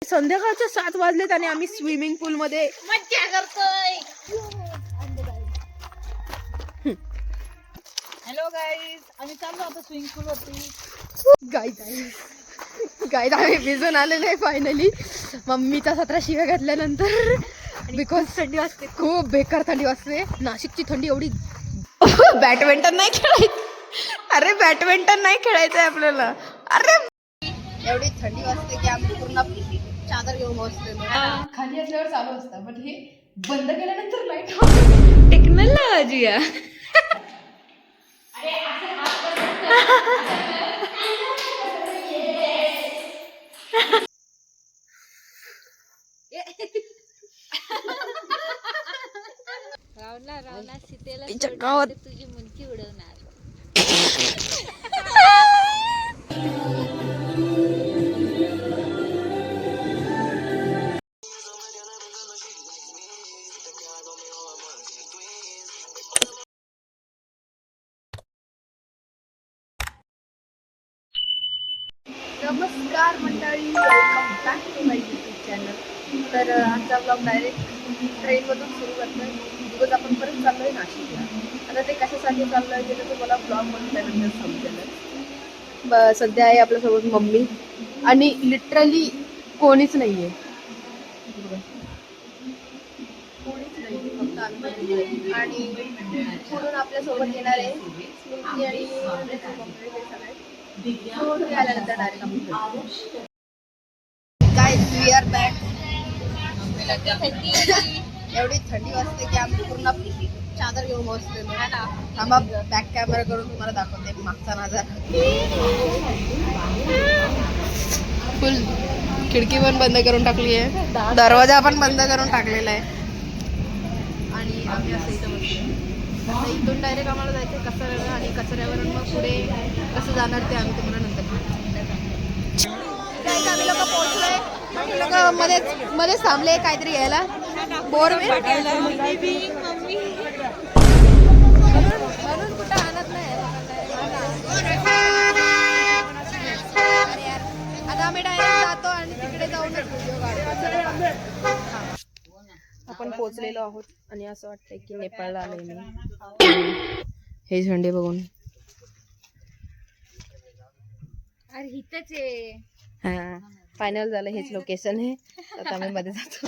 संध्याकाळचे 7 वाजलेत आणि आम्ही स्विमिंग पूल मध्ये मज्जा करतोय. हॅलो गाईज, आम्ही चाललो आता स्विमिंग पूल वरती. गाईज आम्ही भिजून आलेलो आहे फायनली. मम्मीचा 17 शिव्या घातल्यानंतर बिकॉज थंडी वाजते, खूप बेकार थंडी वाजते. नाशिकची थंडी एवढी. बॅडमिंटन नाही खेळायचं. अरे बॅडमिंटन नाही खेळायचंय आपल्याला. अरे एवढी थंडी वाजते की आम्ही पूर्ण चादर घेऊन बसतो. खाली असल्यावर चालू असतं, बट हे बंद केल्यानंतर लाईट टेक्नॉलॉजी आहे. रावणा सीतेला गावात तुझी मुंडकी उडवणार. नमस्कार मंडळी, welcome back to my YouTube channel. तर आजचा ब्लॉग डायरेक्ट ट्रेनमधून सुरू करतोय. बिकॉज आपण परत चाललोय नाशिकला. आता ते कशासाठी चाललोय ते तर तुम्हाला ब्लॉग बघितल्यानंतर समजेल. सध्या आहे आपल्यासोबत मम्मी आणि लिटरली कोणीच नाही आहे. कोणीच नाही, फक्त आम्ही. आणि पुढून आपल्यासोबत येणार आहे स्मृती आणि आल्यानंतर direct guys we are back. एवढी थंडी वाजते की आम्ही पूर्ण चादर घेऊन बसलेलो. थांबा बॅक कॅमेरा करून तुम्हाला दाखवते मागचा नजारा. फुल खिडकी पण बंद करून टाकली आहे, दरवाजा पण बंद करून टाकलेला आहे. आणि आम्ही असं इथं बसलो. आता इथून डायरेक्ट आम्हाला जायचं कचऱ्यावर आणि कचऱ्यावरून मग पुढे कसं जाणार ते आम्ही तुम्हाला नंतर. आम्ही लोक पोहोचलोय. आम्ही लोक मध्येच थांबले काहीतरी यायला. बोरवेल म्हणून कुठं आणत नाही. आता आम्ही डायरेक्ट जातो आणि तिकडे जाऊनच व्हिडिओ काढतो. आपण पोहोचलेलो आहोत आणि असं वाटतंय की नेपाळला आलोय मी. हे झेंडे बघून. अरे हितच आहे. हा फायनल झालं, हेच लोकेशन आहे. आता आम्ही मध्ये जातो.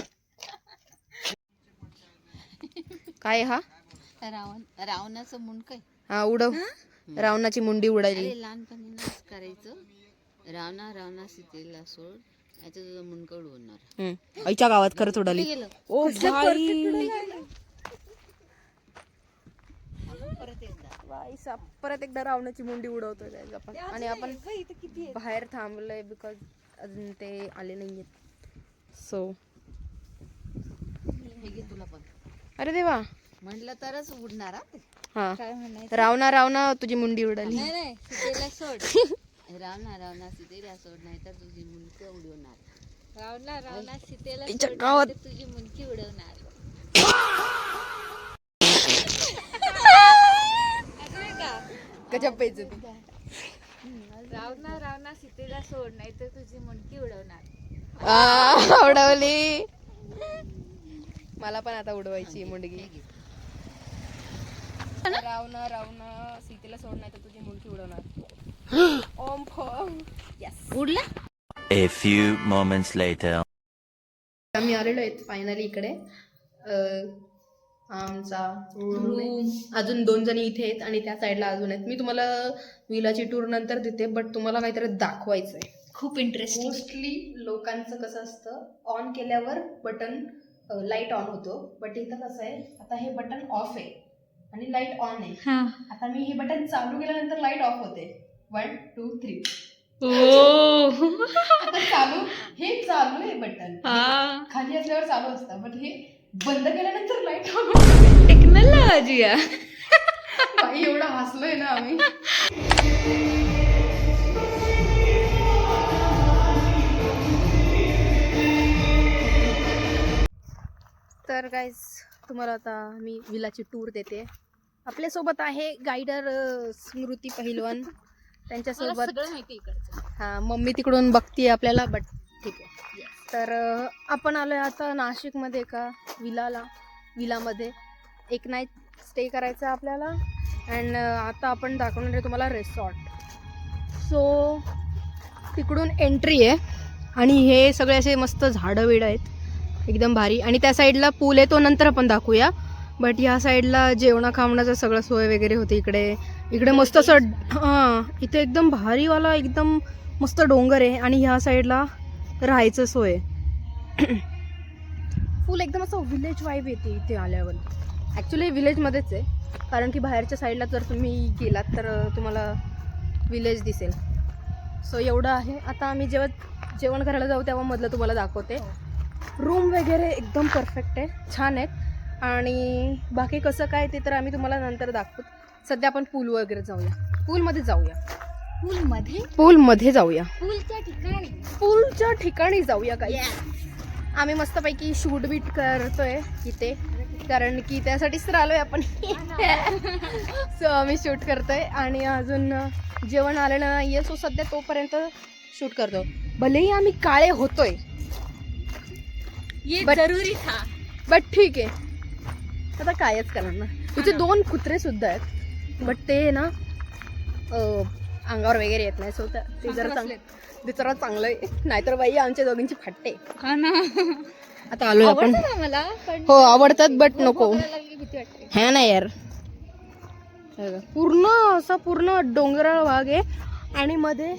काय हा रावणाचं मुंडक आहे. हा उडव. रावणाची मुंडी उडाली. लहानपणी करायचं. रावणा सीतेला सोड, याचं तुझं मुंडक उडवणार. आईच्या गावात खरंच उडाली. ओ परत एकदा रावणाची मुंडी उडवतोय आपण. आणि आपण बाहेर थांबलोय बिकॉज अजून ते आले नाहीयेत. सो तुला पण अरे देवा म्हटलं तरच उडणार. हा काय म्हणायचं? रावणा तुझी मुंडी उडाली. नाही सीतेला सोड. रावणा सीतेला सोड, नाही तर तुझी मुंडकी उडवणार. रावणा सीतेला सोड, गावात तुझी मुंडकी उडवणार. गजब पाहिजे. रावणा सीतेला सोड, नाही तर तुझी मुंडकी उडवणार. उडवली. मला पण आता उडवायची मुंडकी. रावणा सीतेला सोड, नाही तर तुझी मुंडकी उडवणार. ओम फम यस उडला. A few moments later. आम्ही आलेलो आहेत फायनली इकडे. आमचा रूम. अजून 2 जणी इथे आहेत आणि त्या साईडला अजून आहेत. मी तुम्हाला विलाची टूर नंतर देते, बट तुम्हाला काहीतरी दाखवायचं आहे. खूप इंटरेस्टिंग. मोस्टली लोकांचं कसं असतं, ऑन केल्यावर बटन लाईट ऑन होतो, बट इथं कसं आहे, आता हे बटन ऑफ आहे आणि लाईट ऑन आहे. आता मी हे बटन चालू केल्यानंतर लाईट ऑफ होते. 1 2 3. आता चालू आहे बटन. खाली असल्यावर चालू असतं, बट हे बंद केल्यानंतर लाईट ऑन होते. टेक्नॉलॉजी आहे. बाई एवढं हसलोय ना आम्ही. तर गाईज तुम्हाला आता मी विलाची टूर देते. आपल्यासोबत आहे गायडर स्मृती पहिलवान. त्यांच्यासोबत सगळं माहिती इकडचं. हा मम्मी तिकडून बघतीये आपल्याला, बट ठीक आहे. तर आपण आलोय आता नाशिकमध्ये एका विलामध्ये एक नाईट स्टे करायचा आपल्याला. अँड आता आपण दाखवणार आहे तुम्हाला रिसॉर्ट. सो तिकडून एंट्री आहे आणि हे सगळे असे मस्त झाडं बिडं आहेत एकदम भारी. आणि त्या साईडला पूल आहे, तो नंतर आपण दाखवूया. बट ह्या साईडला जेवणा खावण्याचं सगळं सोय वगैरे होते. इकडे मस्त असं हां, इथे एकदम भारीवाला एकदम मस्त डोंगर आहे आणि ह्या साईडला राहायचं सोय. फुल एकदम असं विलेज वाईब येते इथे आल्यावर. ॲक्च्युली विलेजमध्येच आहे, कारण की बाहेरच्या साईडला जर तुम्ही गेलात तर तुम्हाला विलेज दिसेल. सो एवढं आहे. आता आम्ही जेव्हा जेवण करायला जाऊ तेव्हा मधलं तुम्हाला दाखवते. रूम वगैरे एकदम परफेक्ट आहे, छान आहेत. आणि बाकी कसं काय ते तर आम्ही तुम्हाला नंतर दाखवू. सध्या आपण पूल वगैरे जाऊया, पूलमध्ये जाऊया. पूलमध्ये जाऊया, पूलच्या ठिकाणी जाऊया. काही आम्ही मस्तपैकी शूट बीट करतोय इथे, कारण की त्यासाठीच तर आलोय आपण. सो आम्ही शूट करतोय आणि अजून जेवण आलेलं नाहीये. सो सध्या तोपर्यंत शूट करतो. भलेही आम्ही काळे होतोय जरुरी था, बट ठीक आहे, आता कायच करणार ना. इथे 2 कुत्रे सुद्धा आहेत, बट ते ना अंगावर वगैरे येत नाही. सो ते जरा चांगलं आहे, नाहीतर बाई आमच्या दोघींची फाटते. हा ना. आता आलोय आपण. मला पण हो आवडतात, बट नको. भीती वाटते. हा ना यार, पूर्ण डोंगराळ भाग आहे आणि मध्ये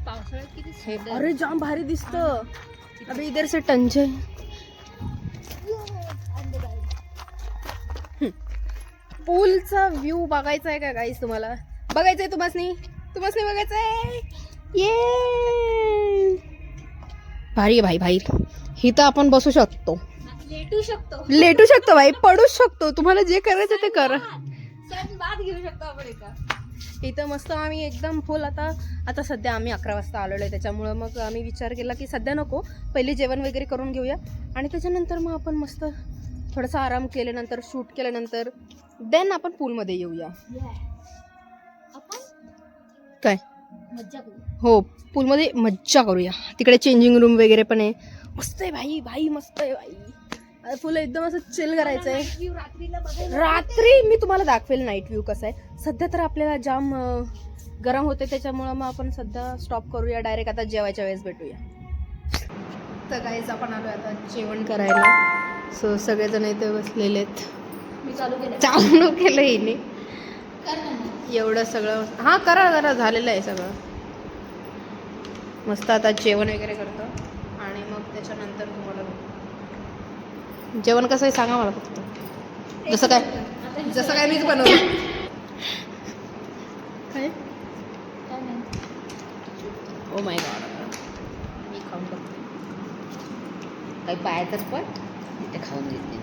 पावसाळ्यात किती अरे जाम भारी दिसतं. अबे इधर से टंचे. पूलचा व्ह्यू बघायचा आहे का गाईस? तुम्हाला बघायचंय? तुम्हासनी बघायचंय? ये भारी आहे भाई. इथं आपण बसू शकतो, लेटू शकतो भाई, पडू शकतो. तुम्हाला जे करायचं ते करा. घेऊ शकतो आपण एका इथं मस्त आम्ही एकदम फुल. आता सध्या आम्ही 11 वाजता आलेलो आहे, त्याच्यामुळं मग आम्ही विचार केला की सध्या नको, पहिले जेवण वगैरे करून घेऊया आणि त्याच्यानंतर मग आपण मस्त थोडासा आराम केल्यानंतर, शूट केल्यानंतर देन आपण पूलमध्ये येऊया. काय हो, पूलमध्ये मज्जा करूया. तिकडे चेंजिंग रूम वगैरे पण आहे. मस्त आहे भाई, मस्त आहे भाई. फुल एकदम असं चिल करायचं आहे. रात्री मी तुम्हाला दाखवेल नाईट व्ह्यू कसा आहे. सध्या तर आपल्याला जाम गरम होते, त्याच्यामुळं मग आपण सध्या स्टॉप करूया. डायरेक्ट आता जेवायच्या वेळेस भेटूया. तर काहीच आपण आलो आता जेवण करायला. सो सगळेजण इथे बसलेले आहेत. मी चालू केलं हिने एवढं सगळं. हां करा झालेलं आहे सगळं. मस्त आता जेवण वगैरे करतो आणि मग त्याच्यानंतर तुम्हाला जेवण कसं आहे सांगा मला फक्त. जसं काय मीच बनवलं. काय ओ माय गॉड, मी खाऊन बघते. काही पायातच पण ते खाऊन घेतले.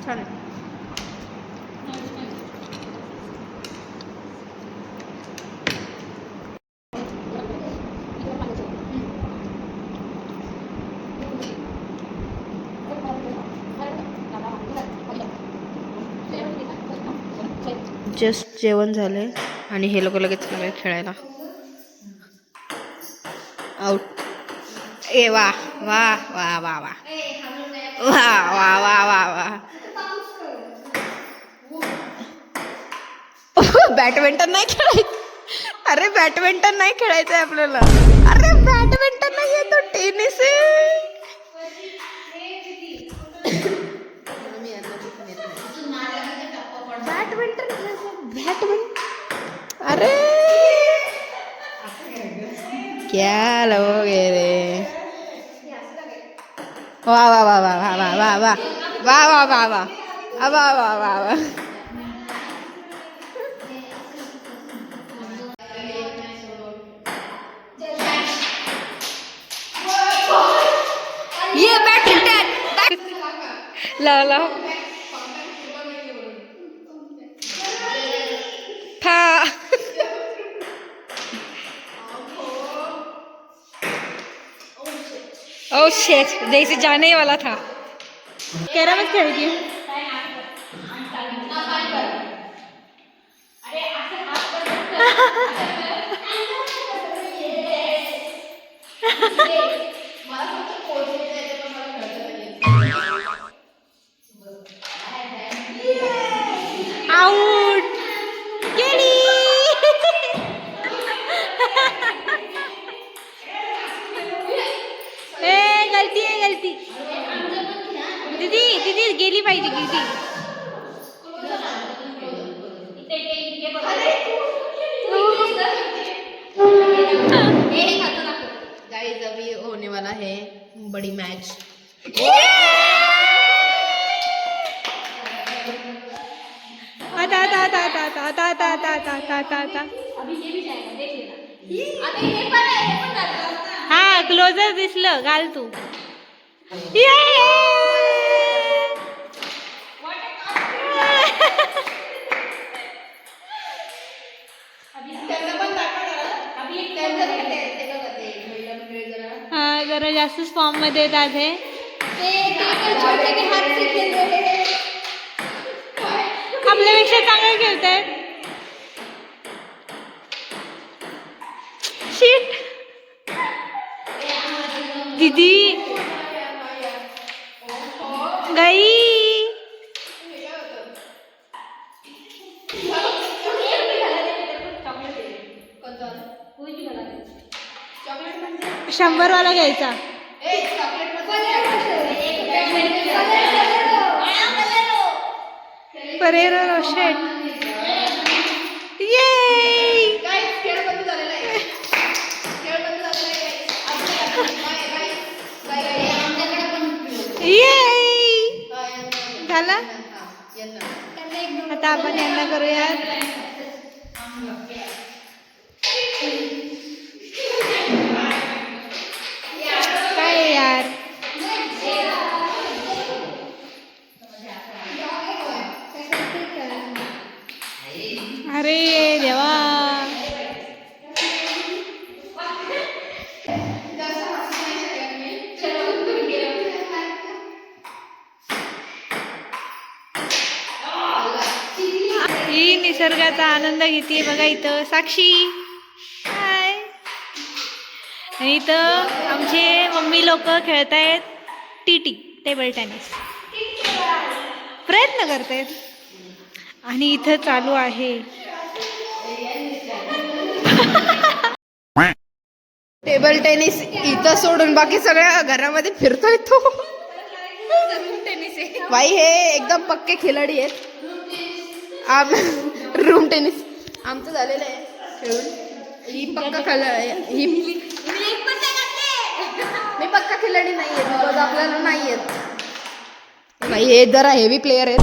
छान आहे. जस्ट जेवण झालंय आणि हे लोक लगेच लागले खेळायला. आउट. ए वा वा वा वा वा वा वा वा वा वा. बॅडमिंटन नाही खेळायचं. अरे बॅडमिंटन नाही खेळायचं आहे आपल्याला. अरे बॅडमिंटन नाही आहे, तो टेनिस आहे. बॅडमिंटन. अरे क्या लोगे रे. वा वा वा वा वा वा वा वा वा वा वा वा वा वा वा वा. ये बॅडमिंटन लाव था. ओह शिट, जैसे जाने वाला था. कैरम खेलेगी. आउट गेली. ए गलती आहे गलती. दीदी दीदी गेली पाहिजे दीदी. गाइस अभी होने वाला है बड़ी मैच. आता आता आता आता आता आता आता आता आता आता आता. हा क्लोजर दिसलं घाल तू. हा जरा जास्तच फॉर्म मध्ये येतात हे. आपल्यापेक्षा चांगले खेळतात. शिट दीदी गई. $100 वाला घ्यायचा. परेरो रोशेट. ये झालं. आता आपण यांना करूयात. काय यार अरे देवा. ही निसर्गाचा आनंद घेते बघा इथं साक्षी. हाय. आणि इथं आमचे मम्मी लोक खेळतायत टीटी टेबल टेनिस. प्रयत्न करतायत. आणि इथं चालू आहे टेबल टेनिस. इथं सोडून बाकी सगळ्या घरामध्ये फिरतोय तो. भाई हे एकदम पक्के खिलाडी आहेत. रूम टेनिस आमचं झालेलं आहे खेळून. ही पक्का ही मी पक्का खिलाडी नाही आहे बिकॉज आपल्याला नाही येत. भाई हे जरा हेवी प्लेयर आहेत.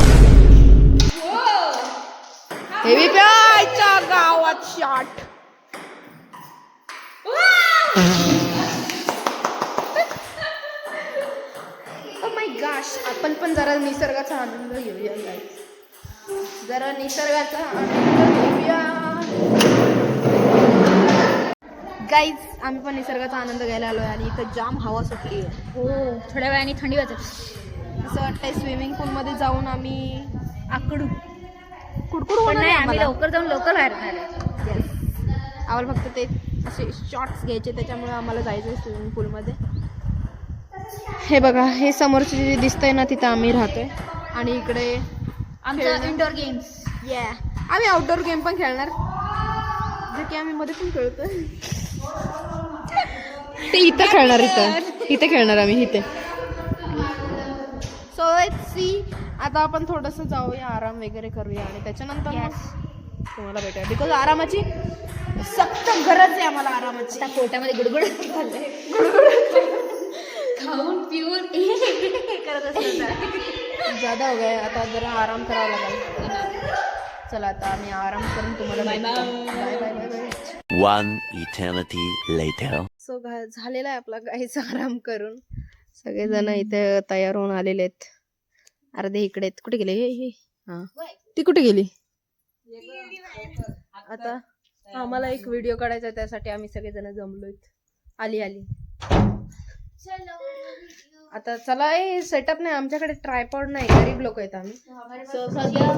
हेवी प्लेयरच्या गावात शॉट. Oh my gosh. आपण पण जरा निसर्गाचा आनंद घेऊया गाईस. जरा निसर्गाचा आनंद घेऊया गाईज. आम्ही पण निसर्गाचा आनंद घ्यायला आलोय आणि इथं जाम हवा सुटली आहे. हो थोड्या वेळाने थंडी वाजत. असं वाटतंय स्विमिंग पूल मध्ये जाऊन आम्ही आकडू कुडकुड पण होणार नाही आहे आम्ही आम्हाला. लवकर जाऊन लवकर बाहेर आले. आम्हाला फक्त ते असे शॉर्ट्स घ्यायचे त्याच्यामुळे आम्हाला जायचं आहे स्विमिंग पूलमध्ये. हे बघा हे समोरचे जे दिसतंय ना तिथं आम्ही राहतोय. आणि इकडे आमचं इंडोर गेम्स. आम्ही आउटडोर गेम पण खेळणार जे की आम्ही मध्ये पण खेळतोय. ते इथं खेळणार. इथे खेळणार आम्ही इथे. So let's see. आता आपण थोडंसं जाऊया आराम वगैरे करूया आणि त्याच्यानंतर मग तुम्हाला भेटूया बिकॉज आरामाची सक्त गरज आहे आम्हाला. आरामाची आता पोटामध्ये गुडगुड खाऊन पिऊन करत असतात. ज्यादा हो गया. आता जरा आराम करावा लागेल. चला आता आम्ही आराम करून तुम्हाला bye bye bye bye. 1 eternity later. So झालेला आहे आपला काहीच आराम करून. सगळेजण इथे तयार होऊन आलेले आहेत. अर्धे इकडे आहेत. कुठे गेले हे हा ती कुठे गेली. आता आम्हाला एक व्हिडिओ काढायचा आहे त्यासाठी आम्ही सगळेजण जमलोय. आली आता चला. सेटअप नाही आमच्याकडे. ट्रायपॉड नाही. गरीब लोक आहेत आम्ही. सध्या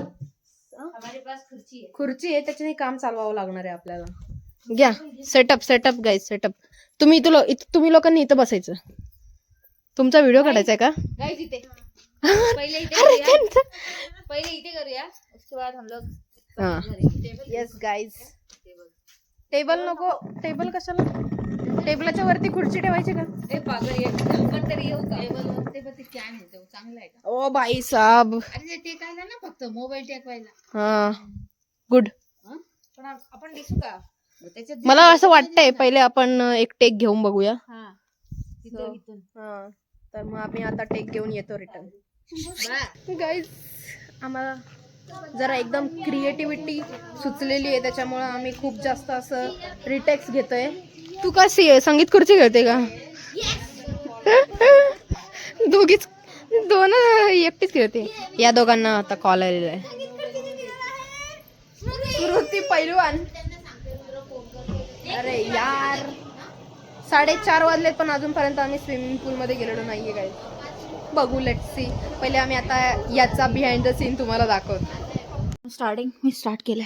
खुर्ची आहे त्याच्याने काम चालवावं लागणार आहे आपल्याला. घ्या सेटअप गाईज. सेटअप तुम्ही लोकांनी इथं बसायचं. तुमचा व्हिडिओ काढायचा आहे का? गाइस इथे पहिले इथे करूया. पहिले इथे करूया. उसके बाद हम लोग हा. Yes guys. टेबल नको. टेबल कशाला? टेबलाच्या वरती खुर्ची ठेवायची का? ए पागल ये आपण तरी येऊ का? टेबल वरती पण ते कॅन आहे तो चांगला आहे का? ओ भाई साहब. अरे ते टेकायला ना फक्त मोबाईल टेकवायला. हा गुड. पण आपण दिसू का? त्याच्यात मला असं वाटतंय पहिले आपण एक टेक घेऊन बघूया. हा तिथं इथून हा तर मग आम्ही आता टेक घेऊन येतो रिटर्न. गाईज आम्हाला जरा एकदम क्रिएटिव्हिटी सुचलेली आहे त्याच्यामुळं आम्ही खूप जास्त असं रिटेक्स घेतोय. तू का संगीत खुर्ची खेळते का? दोघीच दोन एकटीच खेळते. या दोघांना आता कॉल आलेला आहे. श्रुती पैलवान. अरे यार 4:30 वाजलेत पण अजूनपर्यंत आम्ही स्विमिंग पूल मध्ये गेलेलो नाहीये काय. बघू लेट्स सी. पहिले आम्ही आता याचा बिहाइंड द सीन तुम्हाला दाखवतो. स्टार्टिंग मी स्टार्ट केलंय.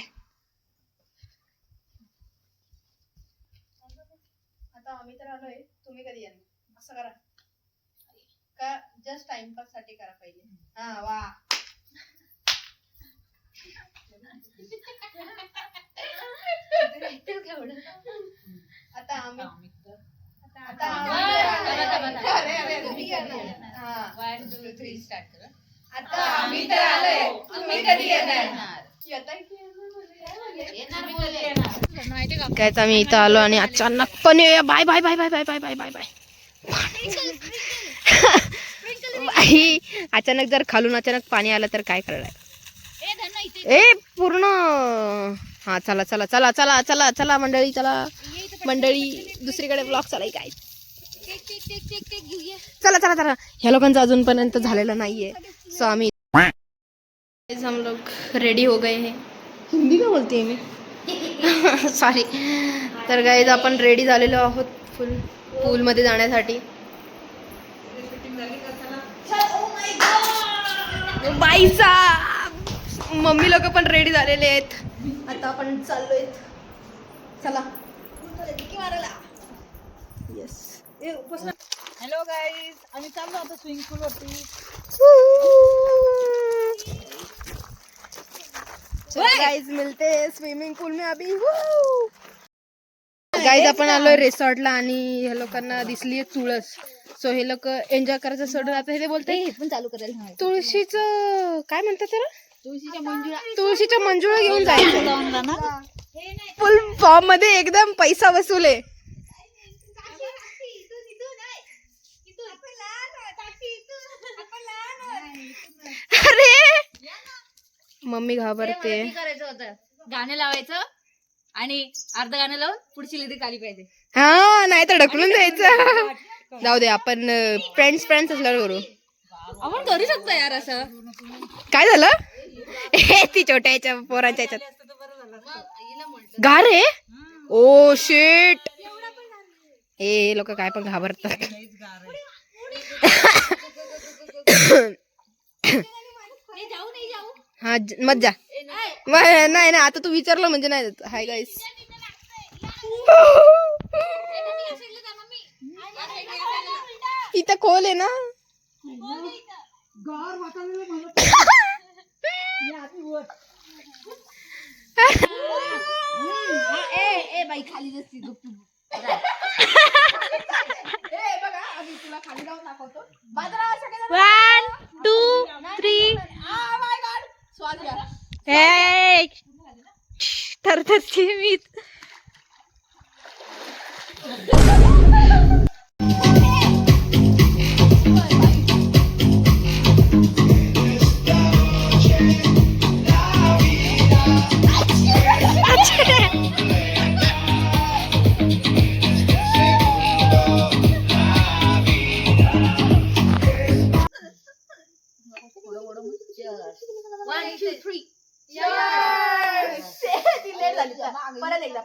आता आम्ही तर आलोय. तुम्ही कधी येणार? असं करा का जस्ट टाइमपास साठी करा पहिले. हा वा. आता आम्ही आता आम्ही तर आलोय. तुम्ही कधी येणार? काय आम्ही इथं आलो आणि अचानकपणे bye bye bye bye bye bye bye bye bye bye. अचानक जर खालून अचानक पाणी आलं तर काय करणार? ए पूर्ण. हा चला चला चला चला चला चला मंडळी. चला मंडळी दुसरीकडे ब्लॉग चालाय काय. चला चला चला. ह्या लोकांचं अजूनपर्यंत झालेलं नाहीये. सो आम्ही हम लोग रेडी हो गए हैं. हिंदी का बोलते मी सॉरी. तर गाईज आपण रेडी झालेलो आहोत फुल पूलमध्ये जाण्यासाठी. बाईसा मम्मी लोक पण रेडी झालेले आहेत. आता आपण चाललोय. चला येस. हॅलो गाईज आम्ही चाललो आता स्विमिंग पूल वरती. गाइस मिलते हैं स्विमिंग पूल में अभी. गाइस आपण आलोय रिसॉर्टला आणि ह्या लोकांना दिसली तुळस. सो हे लोक एन्जॉय करायचं सोडून आता हे बोलते पण चालू करायला तुळशीचं काय म्हणतात त्याला? तुळशीच्या मंजुळा घेऊन जायचं. फुल फॉर्म मध्ये एकदम पैसा वसूल आहे. अरे मम्मी घाबरते. करायचं होतं गाणं लावायचं आणि अर्ध गाणं लावून पुढची लिरिक आली पाहिजे. हा नाही तर ढकलून द्यायचं. जाऊ दे आपण फ्रेंड्स असल्यावर करू. आपण करू शकतो यार असं. काय झालं? ती छोट्या याच्या पोरांच्या याच्यात गार आहे. Oh shit. हे लोक काय पण घाबरतात. हा मत जा. नाही ना आता तू विचारलं म्हणजे नाही देत. Hi guys. इथं खोल आहे ना. बाई खाली नसती बघा आम्ही तुला खाली जाऊन दाखवतो. 1 2 3 स्वाद घ्या. थरथरची मी. परत एकदा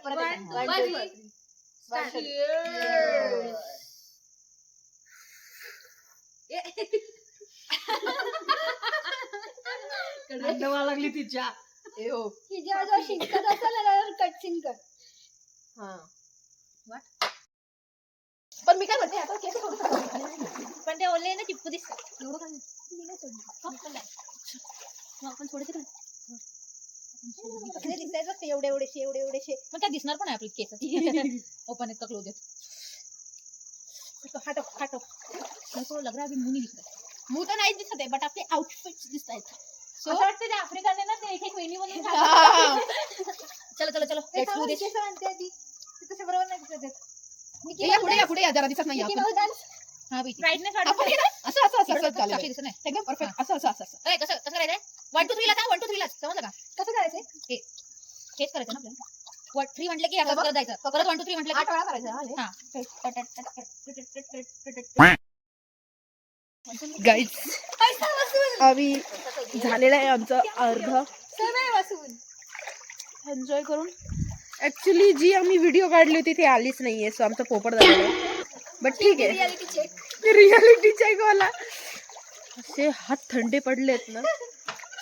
लागली तिच्या. शिंकत असेल कट सिंकट. हा पण मी काय म्हणते आता केस थोडं पण ते ओले ना चिपकू दिसतात. एवढं काय आपण थोडेसे दिसायचं ते एवढेशे पण काय दिसणार पण आहे आपली केस ओपन आहेत का क्लोज आहेत. खाटो नको लग रहा अभी मुंह नहीं दिख रहा. मुंह तर नाही दिसत आहे बट आपले आउटफिट दिसत आहेत. असं वाटतं ते आफ्रिकाने ना ते एक एक वेणी बनवून चलो चलो चलो लेट्स डू दिस. बरोबर नाही दिसत आहेत. पुढे या जरा दिसत नाही आपण. हां बेटी ब्राईटनेस वाढवून असं चालेल. साक्षी दिसत नाही. एकदम परफेक्ट असं अरे कसं कसं करायचंय 1 2 3 ला सांग 1 2 3 ला समजलं का. कसं करायचं हेच करायचं ना आपल्याला. 3 म्हटलं की असं करत जायचं. परत 1 2 3 म्हटलं 8 वेळा करायचं हां गाईज आम्ही झालेलं आहे आमचं अर्ध एन्जॉय करून. ऍक्च्युली जी आम्ही व्हिडिओ काढली होती ती आलीच नाहीये सो आमचा पोपट झालेला आहे. बट ठीक आहे रियालिटी चेक वाला. असे हात थंडे पडलेत ना.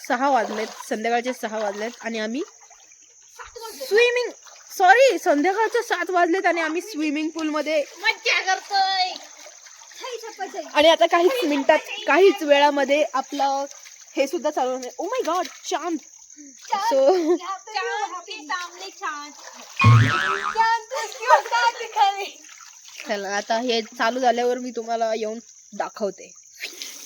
6 वाजलेत संध्याकाळचे 6 वाजलेत आणि आम्ही स्विमिंग संध्याकाळचे 7 वाजलेत आणि आम्ही स्विमिंग पूल मध्ये मज्जा करतोय. आणि आता काहीच वेळामध्ये आपलं हे सुद्धा चालू आहे. Oh my God Chand. So चला आता हे चालू झाल्यावर मी तुम्हाला येऊन दाखवते.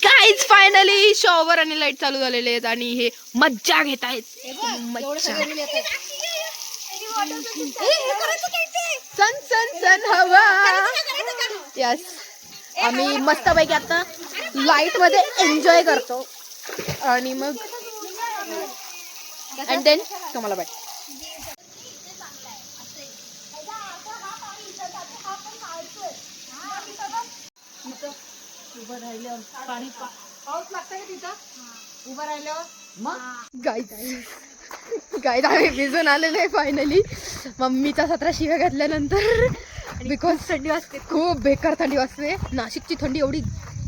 काहीच फायनली शॉवर आणि लाईट चालू झालेले आहेत आणि हे मज्जा घेत आहेत. सन हवा. यस आम्ही मस्तपैकी आता लाईट मध्ये एन्जॉय करतो आणि मग अँड देन तुम्हाला बाय. उभं राहिल्यावर पाणी पाऊस लागतं का तिथं उभं राहिल्यावर मग गाईज आम्ही भिजून आलेलो आहे फायनली. मम्मीचा 17 शिव्या घातल्यानंतर बिकॉज थंडी वाजते खूप बेकार थंडी वाजते. नाशिकची थंडी एवढी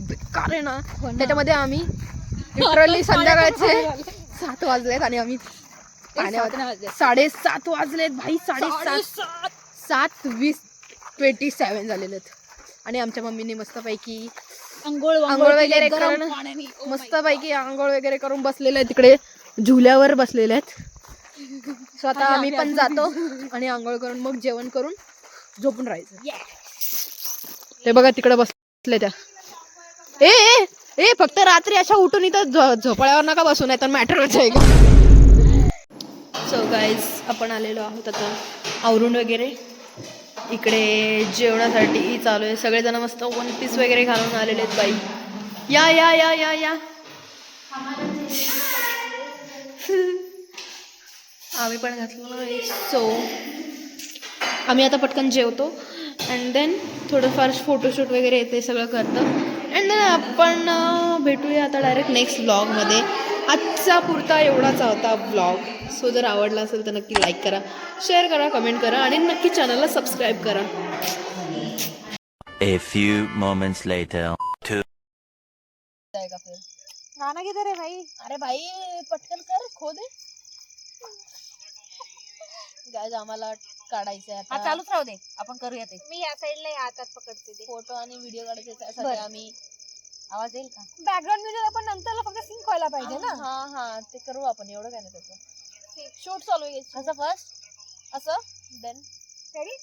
बेकार आहे ना त्याच्यामध्ये आम्ही लिटरली संध्याकाळचे 7 वाजलेत आणि आम्ही 7:30 वाजलेत भाई. 7:27 झालेले आहेत आणि आमच्या मम्मीने मस्तपैकी आंघोळ वगैरे करून मस्तपैकी आंघोळ वगैरे करून बसलेले आहेत तिकडे झुल्यावर बसलेले आहेत. स्वतः आम्ही पण जातो आणि आंघोळ करून मग जेवण करून झोपून राहायचं. ते बघा तिकडे बसले त्या. ए फक्त रात्री अशा उठून इथं झोपाळ्यावर नका बसू नाही तर मॅटर आहे का. सो गाईज आपण आलेलो आहोत आता आवरून वगैरे. इकडे जेवणासाठी चालू आहे. सगळेजण मस्त 1 पीस वगैरे घालून आलेले आहेत बाई. या या या या या आम्ही पण घातलं आहे. सो आम्ही आता पटकन जेवतो अँड देन थोडंफार फोटोशूट वगैरे येते सगळं करतं अँड देन आपण भेटूया आता डायरेक्ट नेक्स्ट ब्लॉगमध्ये. आजचा पुरता एवढाच होता ब्लॉग. सो जर आवडला असेल तर नक्की लाईक करा, शेअर करा, कमेंट करा आणि नक्की चॅनलला सबस्क्राईब करा. A few moments later. गाना किधर है भाई? अरे भाई पटकन कर खो दे. गाइस आम्हाला काढायचं आहे हा चालूच राहू दे आपण करूया ते. मी या साइडला हातात पकडते ते फोटो आणि व्हिडिओ काढायचे त्यासाठी आम्ही. आवाज येईल का? बॅकग्राऊंड म्युझिक आपण नंतरला फक्त सिंक व्हायला पाहिजे ना. हा ते करू आपण एवढं काय नाही त्याचं. शूट चालू आहे असं फर्स्ट असं देन रेडी.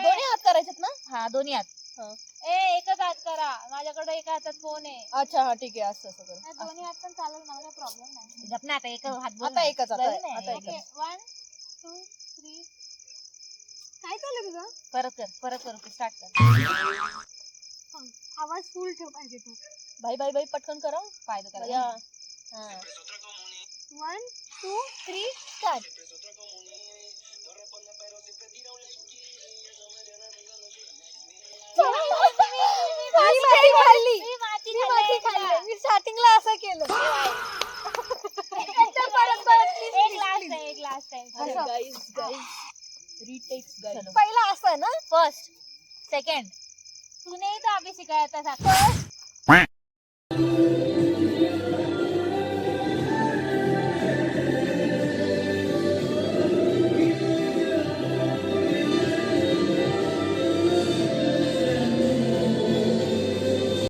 दोन्ही हात करायचेत ना. हा दोन्ही हात. एकच हात करा माझ्याकडे एका हातात फोन आहे. अच्छा हा ठीक आहे असं कर. दोन्ही हात पण चालेल मला काही प्रॉब्लेम नाही. जप ना आता एक हात बोल. आता एकच आता एकच. 1 2 3 काय चालू तुझं. परत कर स्टार्ट कर. आवाज फुल ठेव पाहिजे तू. भाई पटकन करा फायदा करा. या हां 1 2 3 स्टार्ट. मी स्टार्टिंगला असं केलं. एक last time guys retakes guys. पहिला असं ना फर्स्ट सेकंड तूने ही तो अभी सिखाया था.